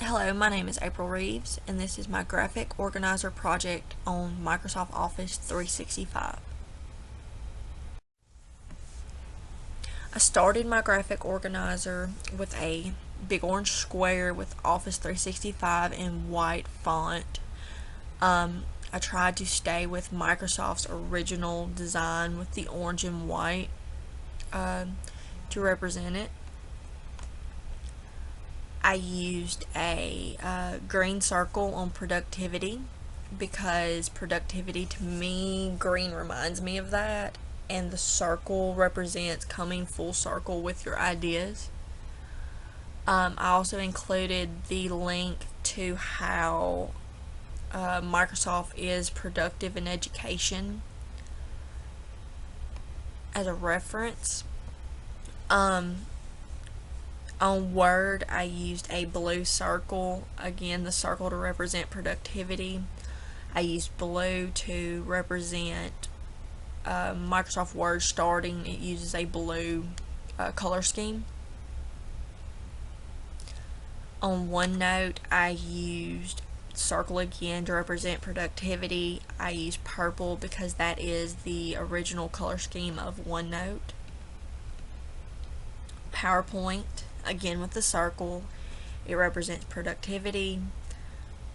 Hello, my name is April Reeves, and this is my graphic organizer project on Microsoft Office 365. I started my graphic organizer with a big orange square with Office 365 in white font. I tried to stay with Microsoft's original design with the orange and white to represent it. I used a green circle on productivity because productivity to me, green reminds me of that, and the circle represents coming full circle with your ideas. I also included the link to how Microsoft is productive in education as a reference. On Word, I used a blue circle, again the circle to represent productivity. I used blue to represent Microsoft Word starting. It uses a blue color scheme. On OneNote, I used circle again to represent productivity. I used purple because that is the original color scheme of OneNote. PowerPoint, again with the circle, it represents productivity.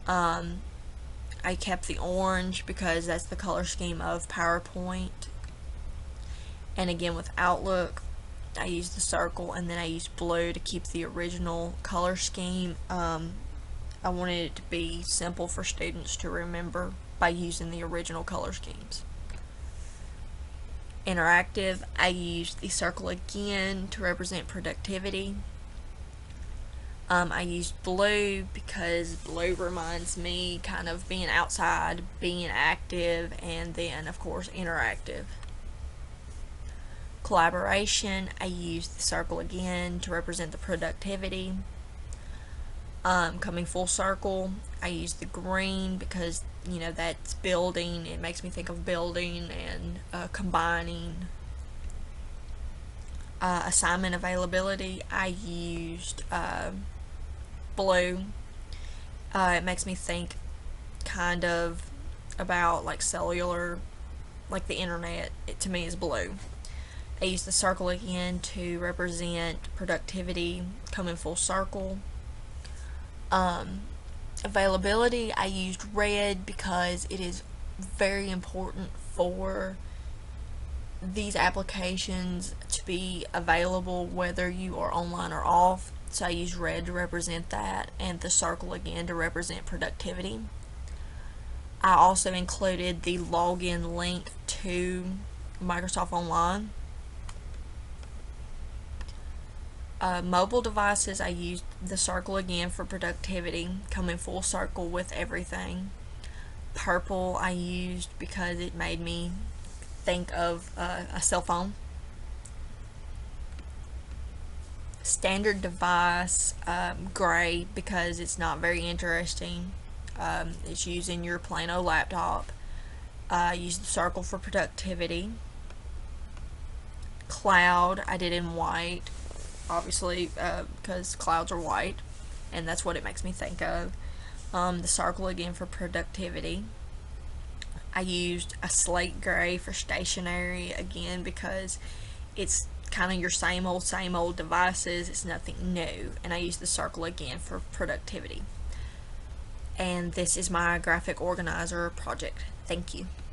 I kept the orange because that's the color scheme of PowerPoint. And again with Outlook, I used the circle, and then I used blue to keep the original color scheme. I wanted it to be simple for students to remember by using the original color schemes. Interactive, I used the circle again to represent productivity. I used blue because blue reminds me kind of being outside, being active, and then of course interactive. Collaboration, I used the circle again to represent the productivity. Coming full circle, I used the green because that's building. It makes me think of building and combining. Assignment availability, I used blue. It makes me think kind of about like cellular, like the internet. It to me is blue. I used the circle again to represent productivity, coming full circle. Availability, I used red because it is very important for these applications to be available whether you are online or off. So I use red to represent that, and the circle again to represent productivity. I also included the login link to Microsoft Online. Mobile devices, I used the circle again for productivity, coming full circle with everything. Purple I used because it made me think of a cell phone. Standard device, gray because it's not very interesting. It's using your plain old laptop. I used the circle for productivity. Cloud, I did in white, obviously because clouds are white, and that's what it makes me think of. The circle again for productivity. I used a slate gray for stationery again because it's kind of your same old devices. It's nothing new, and I used the circle again for productivity. And this is my graphic organizer project. Thank you.